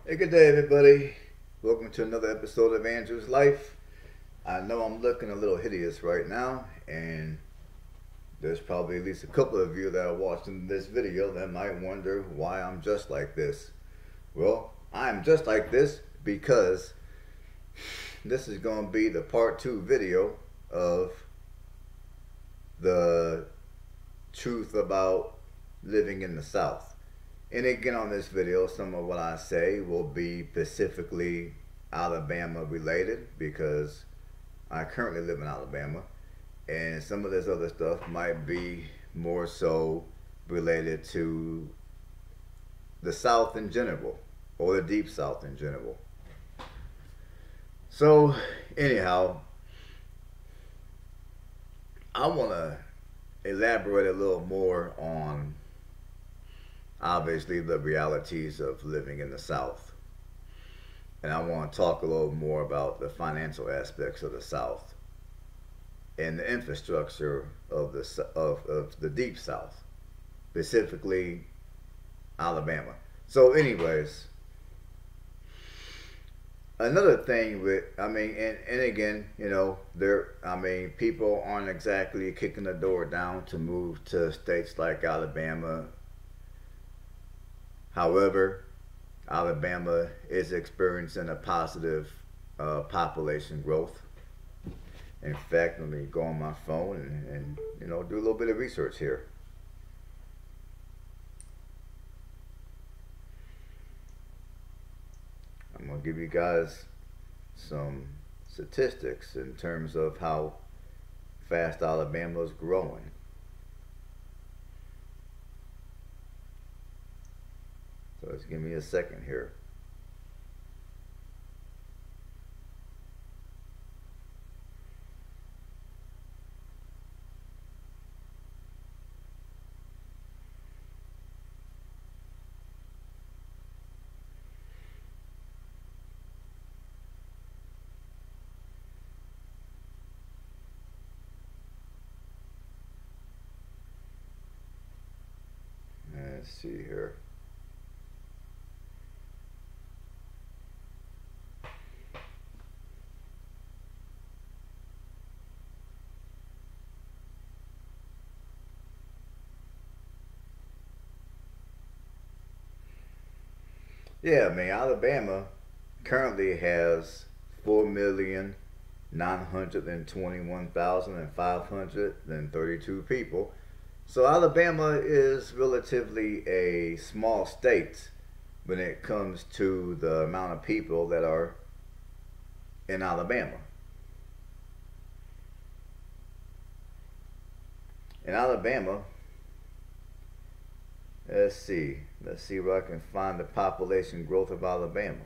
Hey, good day, everybody. Welcome to another episode of Andrew's Life. I know I'm looking a little hideous right now, and there's probably at least a couple of you that are watching this video that might wonder why I'm just like this. Well, I'm just like this because this is going to be the part 2 video of the truth about living in the South. And again, on this video, some of what I say will be specifically Alabama related because I currently live in Alabama, and some of this other stuff might be more so related to the South in general, or the Deep South in general. So, anyhow, I want to elaborate a little more on obviously the realities of living in the South. And I want to talk a little more about the financial aspects of the South and the infrastructure of the Deep South, specifically Alabama. So anyways, another thing with, and again, people aren't exactly kicking the door down to move to states like Alabama. However, Alabama is experiencing a positive population growth. In fact, let me go on my phone and do a little bit of research here. I'm going to give you guys some statistics in terms of how fast Alabama is growing. So let's give me a second here. Let's see here. Yeah, Alabama currently has 4,921,532 people. So Alabama is relatively a small state when it comes to the amount of people that are in Alabama. In Alabama, let's see where I can find the population growth of Alabama.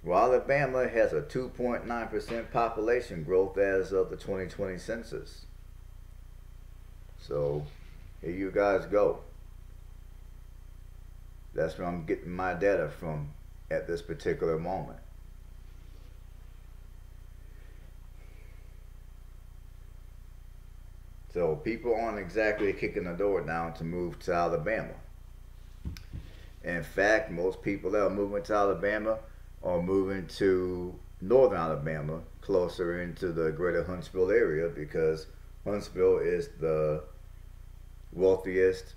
Well, Alabama has a 2.9% population growth as of the 2020 census. So here you guys go. That's where I'm getting my data from at this particular moment. So people aren't exactly kicking the door down to move to Alabama. In fact, most people that are moving to Alabama are moving to northern Alabama, closer into the greater Huntsville area, because Huntsville is the wealthiest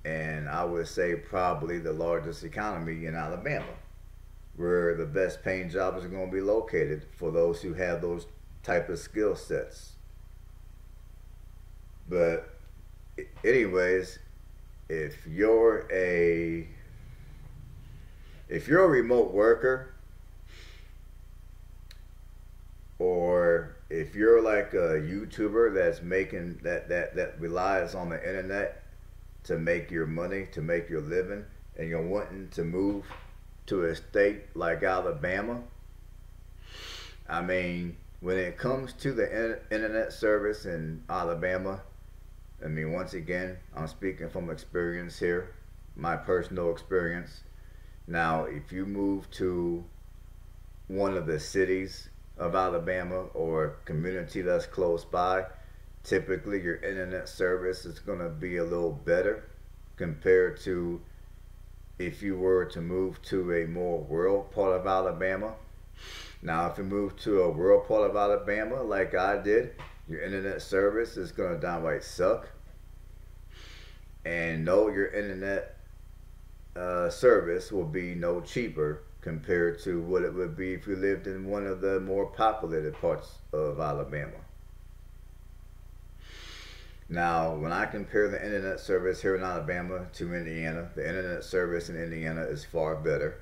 and I would say probably the largest economy in Alabama, where the best paying jobs are going to be located for those who have those type of skill sets. But anyways, if you're a remote worker, or if you're like a YouTuber that's making that relies on the internet to make your money, to make your living, and you're wanting to move to a state like Alabama, when it comes to the internet service in Alabama, once again, I'm speaking from experience here, my personal experience. Now, if you move to one of the cities of Alabama or a community that's close by, typically your internet service is going to be a little better compared to if you were to move to a more rural part of Alabama. Now, if you move to a rural part of Alabama like I did, your internet service is going to downright suck. And no, your internet service will be no cheaper compared to what it would be if you lived in one of the more populated parts of Alabama. Now, when I compare the internet service here in Alabama to Indiana, the internet service in Indiana is far better.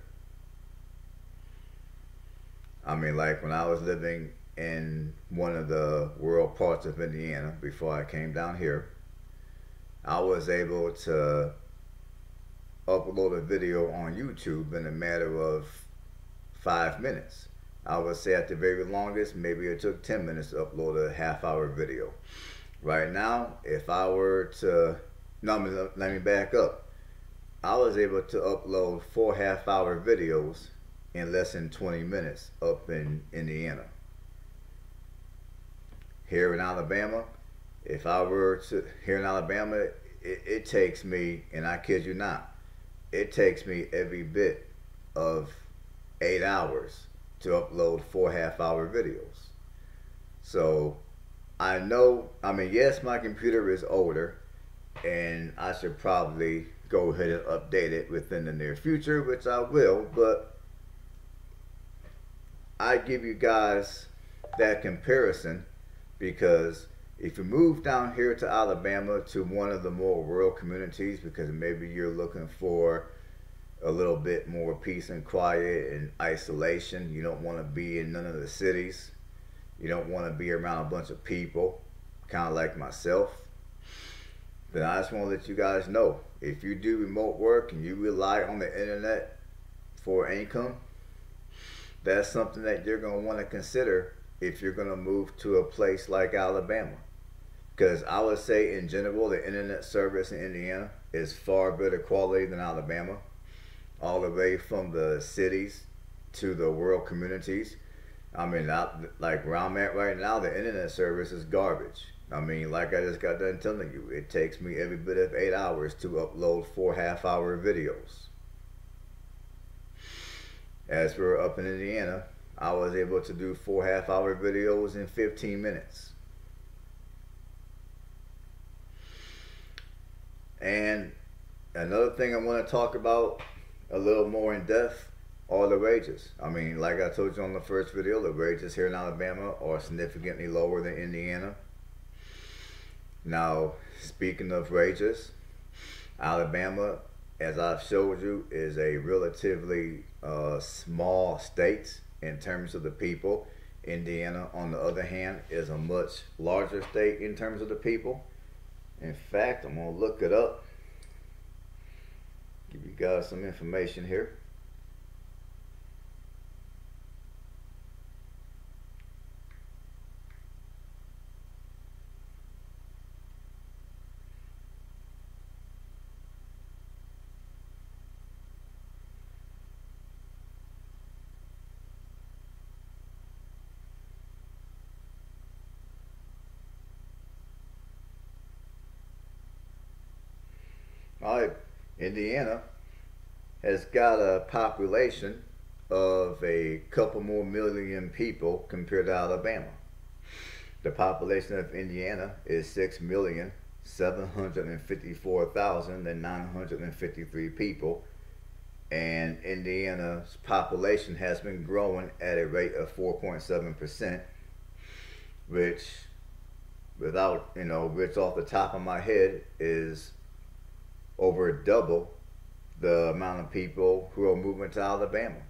I mean, like when I was living in one of the rural parts of Indiana before I came down here, I was able to upload a video on YouTube in a matter of 5 minutes. I would say at the very longest, maybe it took 10 minutes to upload a half-hour video. Right now, if I were to, no, let me back up. I was able to upload 4 half-hour videos in less than 20 minutes up in Indiana. Here in Alabama, if I were to, here in Alabama, it takes me, and I kid you not, it takes me every bit of 8 hours to upload 4 half-hour videos. So I know, I mean, yes, my computer is older, and I should probably go ahead and update it within the near future, which I will, but I give you guys that comparison because if you move down here to Alabama to one of the more rural communities, because maybe you're looking for a little bit more peace and quiet and isolation, you don't want to be in none of the cities, you don't want to be around a bunch of people, kind of like myself, then I just want to let you guys know, if you do remote work and you rely on the internet for income, that's something that you're going to want to consider if you're going to move to a place like Alabama. Because I would say in general, the internet service in Indiana is far better quality than Alabama. All the way from the cities to the rural communities. I mean, like where I'm at right now, the internet service is garbage. I mean, like I just got done telling you, it takes me every bit of 8 hours to upload 4 half-hour videos. As for up in Indiana, I was able to do 4 half-hour videos in 15 minutes. And another thing I want to talk about a little more in depth are the wages. I mean, like I told you on the first video, the wages here in Alabama are significantly lower than Indiana. Now, speaking of wages, Alabama, as I've showed you, is a relatively small state in terms of the people. Indiana, on the other hand, is a much larger state in terms of the people. In fact, I'm going to look it up, give you guys some information here. Alright, Indiana has got a population of a couple more million people compared to Alabama. The population of Indiana is 6,754,953 people, and Indiana's population has been growing at a rate of 4.7%, which, without, which off the top of my head is over double the amount of people who are moving to Alabama.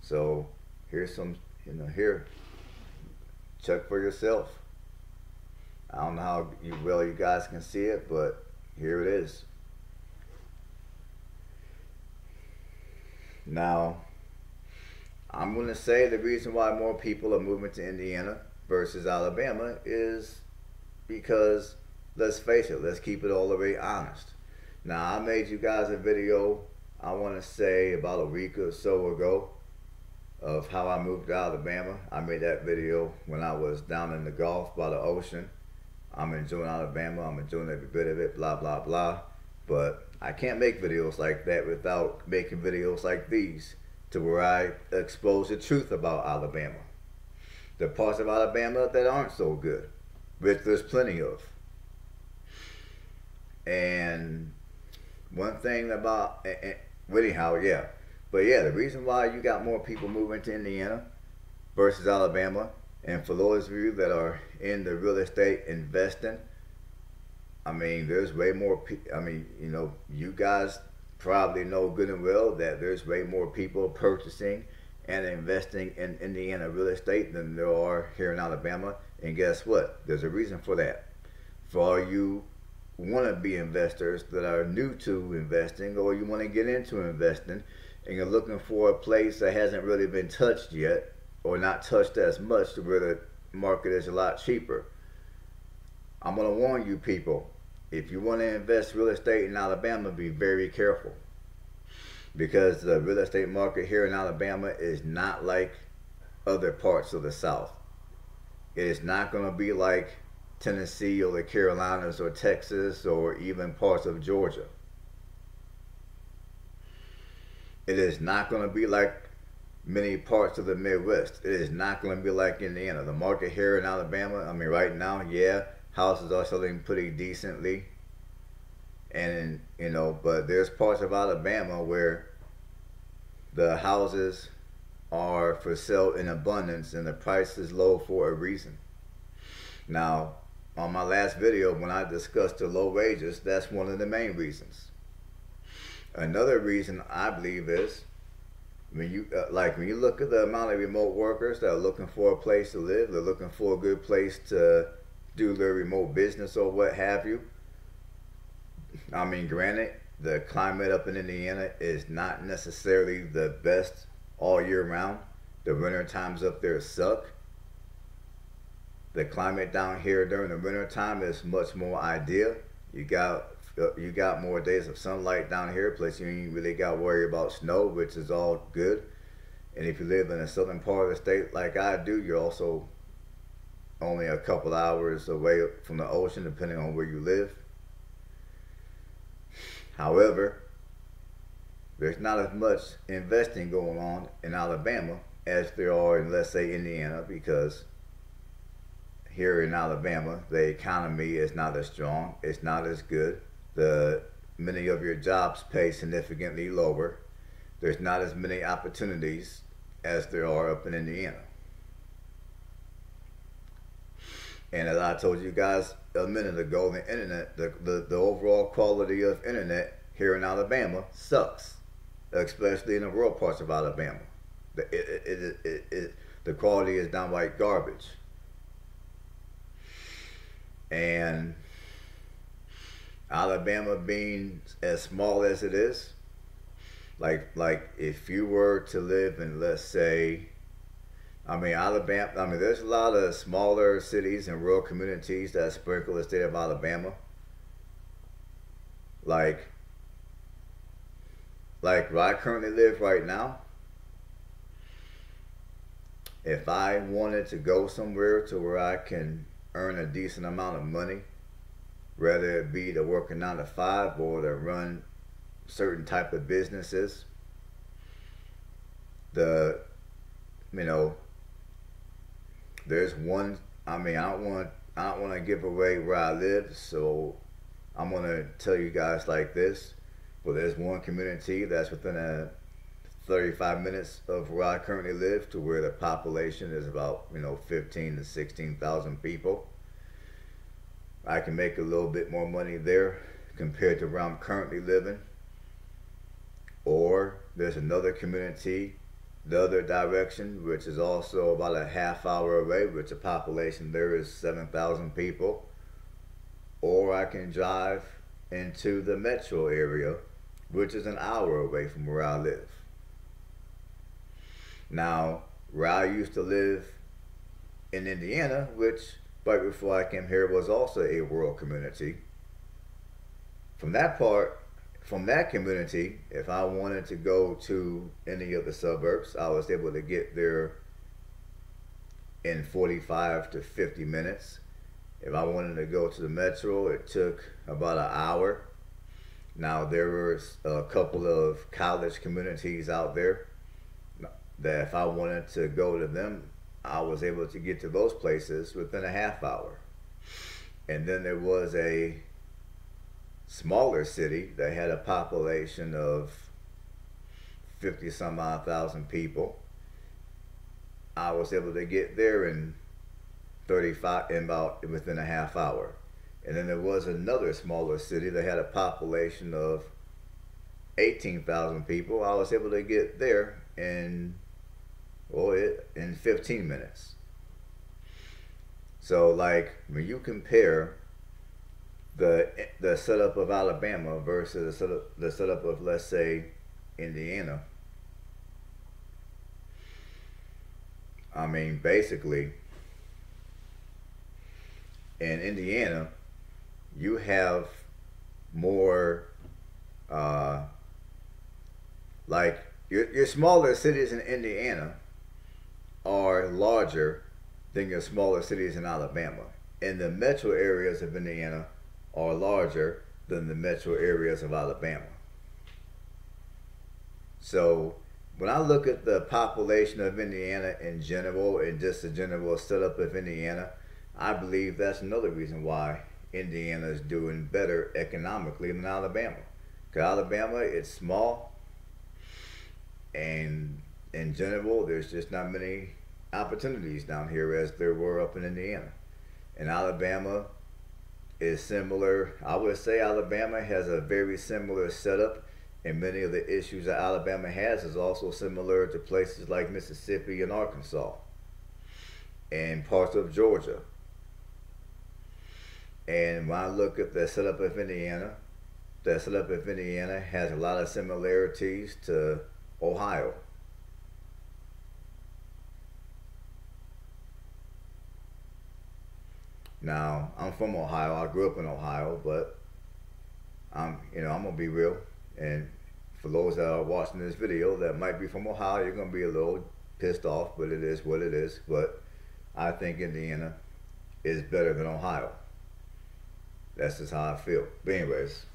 So here's some, here, check for yourself. I don't know how well you guys can see it, but here it is. Now, I'm going to say the reason why more people are moving to Indiana versus Alabama is because, let's face it, let's keep it all the way honest. Now, I made you guys a video, I want to say about a week or so ago, of how I moved to Alabama. I made that video when I was down in the Gulf by the ocean. I'm enjoying Alabama, I'm enjoying every bit of it, blah, blah, blah. But I can't make videos like that without making videos like these, to where I expose the truth about Alabama. The parts of Alabama that aren't so good, which there's plenty of. And one thing about, anyhow, yeah. But yeah, the reason why you got more people moving to Indiana versus Alabama, and for those of you that are in the real estate investing, I mean, there's way more people. I mean, you know, you guys probably know good and well that there's way more people purchasing and investing in Indiana real estate than there are here in Alabama. And guess what? There's a reason for that. For all you wanna-be investors that are new to investing, or you want to get into investing, and you're looking for a place that hasn't really been touched yet, or not touched as much, to where the market is a lot cheaper. I'm going to warn you people, if you want to invest real estate in Alabama, be very careful. Because the real estate market here in Alabama is not like other parts of the South. It is not going to be like Tennessee or the Carolinas or Texas or even parts of Georgia. It is not going to be like many parts of the Midwest. It is not going to be like Indiana. The market here in Alabama, I mean, right now, yeah, houses are selling pretty decently, and you know, but there's parts of Alabama where the houses are for sale in abundance and the price is low for a reason. Now, on my last video when I discussed the low wages, that's one of the main reasons. Another reason I believe is when you when you look at the amount of remote workers that are looking for a place to live, they're looking for a good place to do their remote business or what have you. I mean, granted, the climate up in Indiana is not necessarily the best all year round. The winter times up there suck. The climate down here during the winter time is much more ideal. You got more days of sunlight down here, plus you ain't really got to worry about snow, which is all good. And if you live in a southern part of the state like I do, you're also only a couple hours away from the ocean, depending on where you live. However, there's not as much investing going on in Alabama as there are in, let's say, Indiana, because here in Alabama, the economy is not as strong, it's not as good. Many of your jobs pay significantly lower. There's not as many opportunities as there are up in Indiana. And as I told you guys a minute ago, the internet, the overall quality of internet here in Alabama sucks, especially in the rural parts of Alabama. The quality is downright garbage. And Alabama being as small as it is, like if you were to live in, let's say, I mean, Alabama, I mean, there's a lot of smaller cities and rural communities that sprinkle the state of Alabama. Like where I currently live right now, if I wanted to go somewhere to where I can earn a decent amount of money, whether it be to work a 9 to 5 or to run certain type of businesses, there's one. I mean, I don't want to give away where I live, so I'm gonna tell you guys like this. But there's one community that's within 35 minutes of where I currently live, to where the population is about 15 to 16,000 people. I can make a little bit more money there compared to where I'm currently living. Or there's another community the other direction, which is also about a half hour away, which the population there is 7,000 people. Or I can drive into the metro area, which is an hour away from where I live. Now, where I used to live in Indiana, which right before I came here was also a rural community, from that community, if I wanted to go to any of the suburbs, I was able to get there in 45 to 50 minutes. If I wanted to go to the metro, it took about an hour. Now there were a couple of college communities out there that if I wanted to go to them, I was able to get to those places within a half hour. And then there was a smaller city that had a population of 50 some odd thousand people. I was able to get there in 35 in about within a half hour. And then there was another smaller city that had a population of 18,000 people. I was able to get there in 15 minutes. So like when you compare the setup of Alabama versus the setup of, let's say, Indiana, I mean, basically in Indiana you have more like your smaller cities in Indiana are larger than your smaller cities in Alabama. And the metro areas of Indiana are larger than the metro areas of Alabama. So when I look at the population of Indiana in general and just the general setup of Indiana, I believe that's another reason why Indiana is doing better economically than Alabama. Because Alabama, it's small, and in general, there's just not many opportunities down here as there were up in Indiana. And Alabama is similar. I would say Alabama has a very similar setup, and many of the issues that Alabama has is also similar to places like Mississippi and Arkansas and parts of Georgia. And when I look at the setup of Indiana, the setup of Indiana has a lot of similarities to Ohio. Now, I'm from Ohio. I grew up in Ohio, but I'm gonna be real. And for those that are watching this video that might be from Ohio, you're gonna be a little pissed off, but it is what it is. But I think Indiana is better than Ohio. That's just how I feel. But anyways,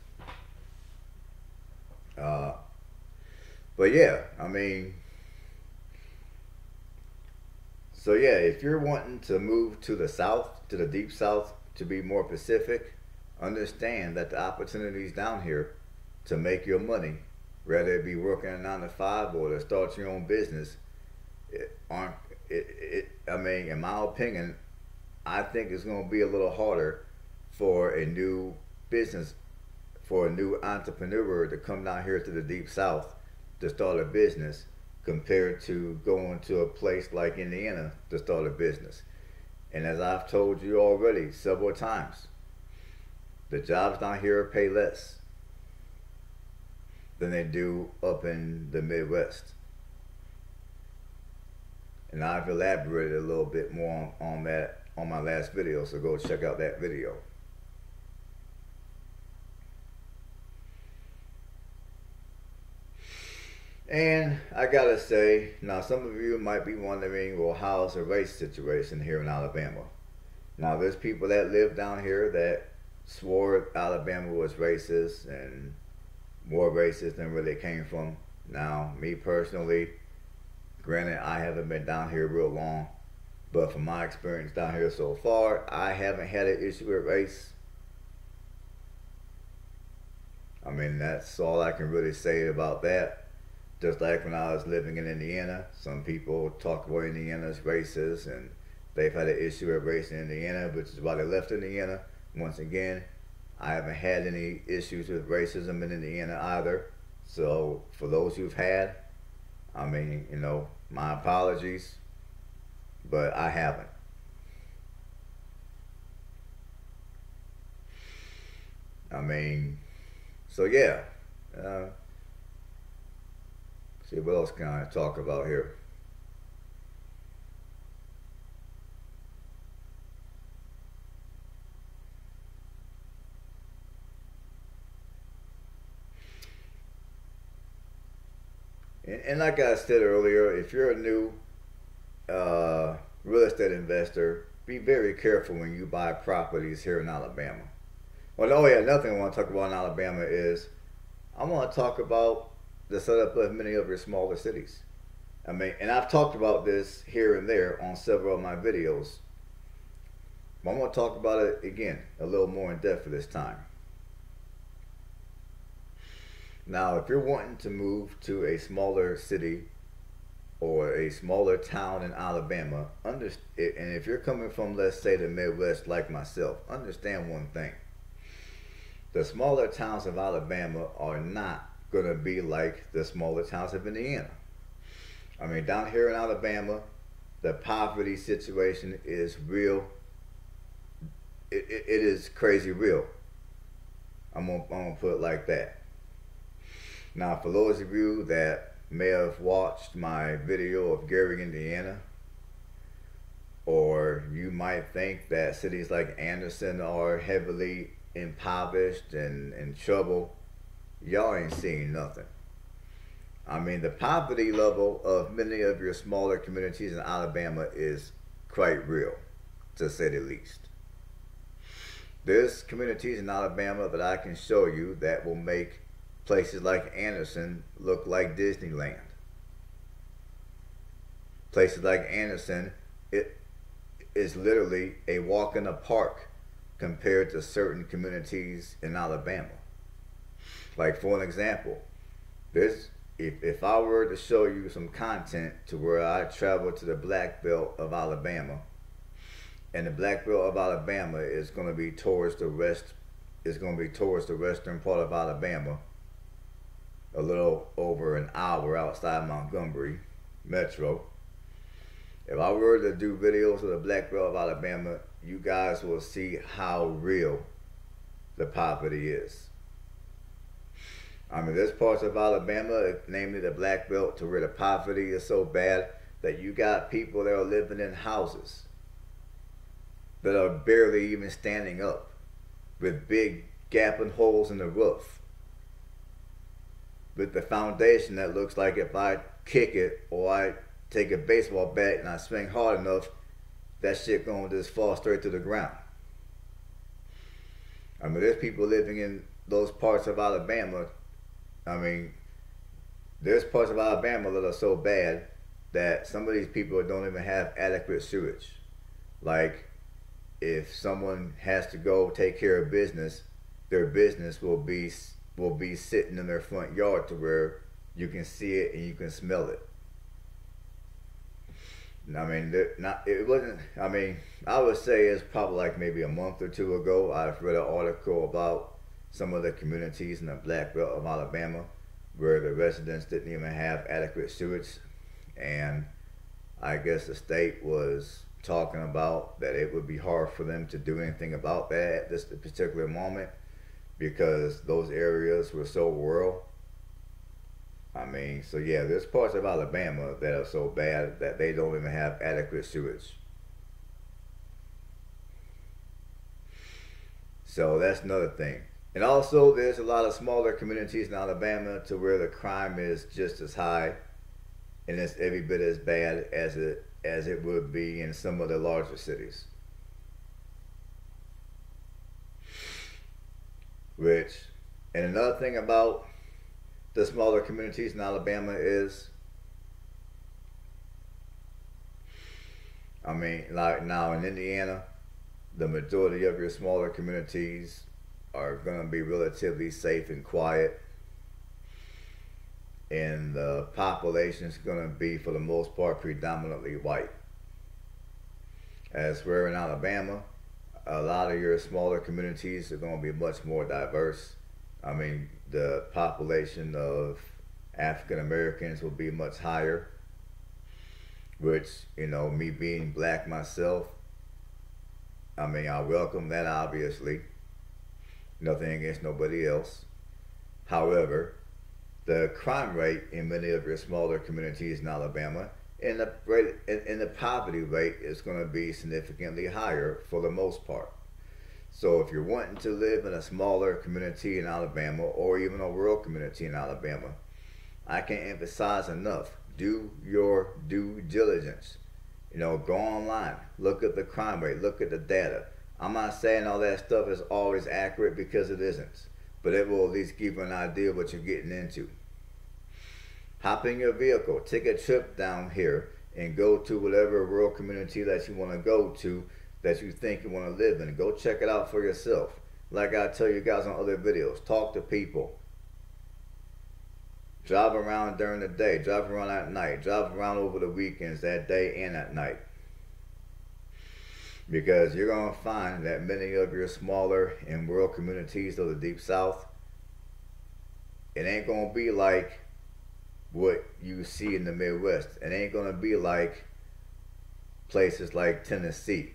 but yeah, I mean, so yeah, if you're wanting to move to the South, to the deep South, to be more Pacific, understand that the opportunities down here to make your money, whether it be working a 9 to 5 or to start your own business, I mean, in my opinion, I think it's going to be a little harder for a new business, for a new entrepreneur to come down here to the deep South to start a business compared to going to a place like Indiana to start a business. And as I've told you already several times, the jobs down here pay less than they do up in the Midwest. And I've elaborated a little bit more on that on my last video, so go check out that video. And I gotta say, now some of you might be wondering, well, how's the race situation here in Alabama? Now there's people that live down here that swore Alabama was racist and more racist than where they came from. Now, me personally, granted, I haven't been down here real long, but from my experience down here so far, I haven't had an issue with race. I mean, that's all I can really say about that. Just like when I was living in Indiana, some people talk about Indiana as racist, and they've had an issue with race in Indiana, which is why they left Indiana. Once again, I haven't had any issues with racism in Indiana either. So for those who've had, I mean, my apologies, but I haven't. I mean, so yeah. See, what else can I talk about here? And like I said earlier, if you're a new real estate investor, be very careful when you buy properties here in Alabama. Well, oh yeah, another thing I want to talk about in Alabama is I want to talk about the setup of many of your smaller cities. I mean, and I've talked about this here and there on several of my videos. But I'm going to talk about it again, a little more in depth for this time. Now, if you're wanting to move to a smaller city or a smaller town in Alabama, and if you're coming from, let's say, the Midwest like myself, understand one thing. The smaller towns of Alabama are not going to be like the smaller towns of Indiana. I mean, down here in Alabama, the poverty situation is real. It is crazy real. I'm gonna put it like that. Now, for those of you that may have watched my video of Gary, Indiana, or you might think that cities like Anderson are heavily impoverished and in trouble, y'all ain't seeing nothing. I mean, the poverty level of many of your smaller communities in Alabama is quite real, to say the least. There's communities in Alabama that I can show you that will make places like Anderson look like Disneyland. Places like Anderson, it is literally a walk in the park compared to certain communities in Alabama. Like, for an example, if I were to show you some content to where I travel to the Black Belt of Alabama, and the Black Belt of Alabama is going to be towards the western part of Alabama, a little over an hour outside Montgomery Metro. If I were to do videos of the Black Belt of Alabama, you guys will see how real the poverty is. I mean, there's parts of Alabama, namely the Black Belt, to where the poverty is so bad that you got people that are living in houses that are barely even standing up, with big gaping holes in the roof, with the foundation that looks like if I kick it or I take a baseball bat and I swing hard enough, that shit gonna just fall straight to the ground. I mean, there's people living in those parts of Alabama. I mean, there's parts of Alabama that are so bad that some of these people don't even have adequate sewage. Like, if someone has to go take care of business, their business will be sitting in their front yard to where you can see it and you can smell it. I mean, it wasn't. I mean, I would say it's probably like maybe a month or two ago, I've read an article about some of the communities in the Black Belt of Alabama where the residents didn't even have adequate sewage, and I guess the state was talking about that it would be hard for them to do anything about that at this particular moment because those areas were so rural. I mean, so yeah, there's parts of Alabama that are so bad that they don't even have adequate sewage. So that's another thing. And also, there's a lot of smaller communities in Alabama to where the crime is just as high and it's every bit as bad as it would be in some of the larger cities. And another thing about the smaller communities in Alabama is, I mean, like now in Indiana, the majority of your smaller communities are going to be relatively safe and quiet, and the population is going to be, for the most part, predominantly white. As we're in Alabama, a lot of your smaller communities are going to be much more diverse. I mean, the population of African Americans will be much higher, which, you know, me being black myself, I mean, I welcome that, obviously. Nothing against nobody else. However, the crime rate in many of your smaller communities in Alabama and the poverty rate is going to be significantly higher for the most part. So if you're wanting to live in a smaller community in Alabama or even a rural community in Alabama, I can't emphasize enough, do your due diligence. You know, go online, look at the crime rate, look at the data. I'm not saying all that stuff is always accurate, because it isn't. but it will at least give you an idea of what you're getting into. Hop in your vehicle, take a trip down here, and go to whatever rural community that you want to go to, that you think you want to live in. Go check it out for yourself. Like I tell you guys on other videos, talk to people. Drive around during the day, drive around at night, drive around over the weekends, that day and at night. Because you're going to find that many of your smaller and rural communities of the Deep South, it ain't going to be like what you see in the Midwest. It ain't going to be like places like Tennessee.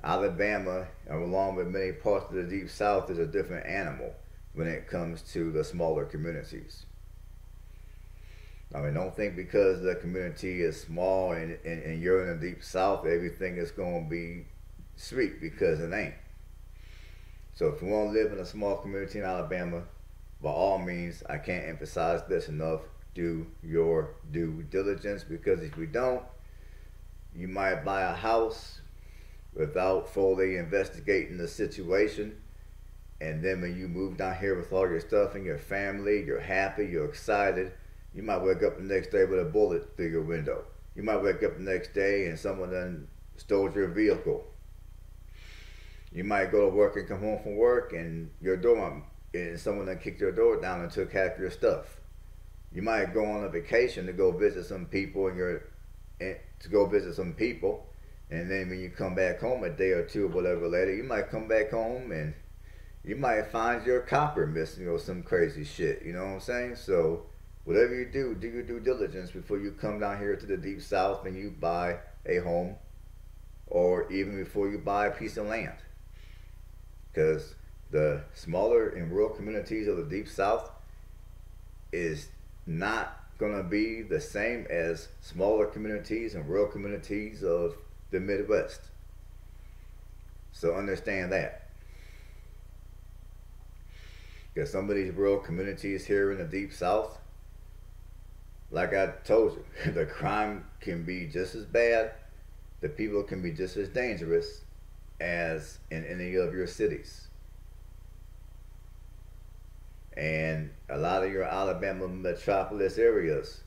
Alabama, along with many parts of the Deep South, is a different animal when it comes to the smaller communities. I mean, don't think because the community is small and you're in the Deep South, everything is going to be sweet, because it ain't. So if you want to live in a small community in Alabama, by all means, I can't emphasize this enough, do your due diligence, because if you don't, you might buy a house without fully investigating the situation, and then when you move down here with all your stuff and your family, you're happy, you're excited, you might wake up the next day with a bullet through your window. You might wake up the next day and someone done stole your vehicle. You might go to work and come home from work and someone done kicked your door down and took half your stuff. You might go on a vacation to go visit some people and then when you come back home a day or two or whatever later, you might come back home and you might find your copper missing or some crazy shit. You know what I'm saying? So whatever you do your due diligence before you come down here to the Deep South and you buy a home, or even before you buy a piece of land. Because the smaller and rural communities of the Deep South is not going to be the same as smaller communities and rural communities of the Midwest. So understand that. Because some of these rural communities here in the Deep South, like I told you, the crime can be just as bad, the people can be just as dangerous as in any of your cities. And a lot of your Alabama metropolis areas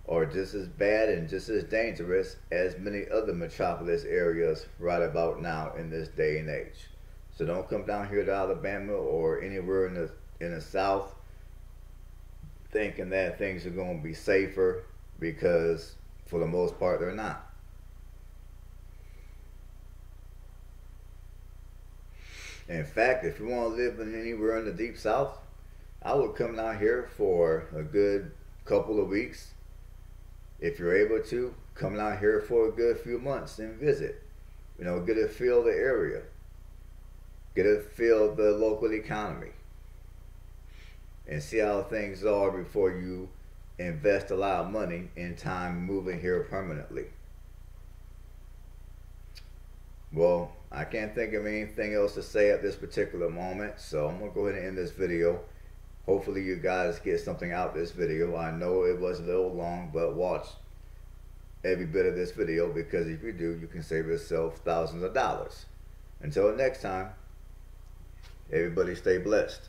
are just as bad and just as dangerous as many other metropolis areas right about now in this day and age. So don't come down here to Alabama or anywhere in the South thinking that things are going to be safer, because for the most part they're not. In fact, if you want to live anywhere in the Deep South, I would come down here for a good couple of weeks. If you're able to, come down here for a good few months and visit. You know, get a feel of the area. Get a feel of the local economy. And see how things are before you invest a lot of money and time moving here permanently. Well, I can't think of anything else to say at this particular moment, so I'm going to go ahead and end this video. Hopefully you guys get something out of this video. I know it was a little long, but watch every bit of this video, because if you do, you can save yourself thousands of dollars. Until next time, everybody stay blessed.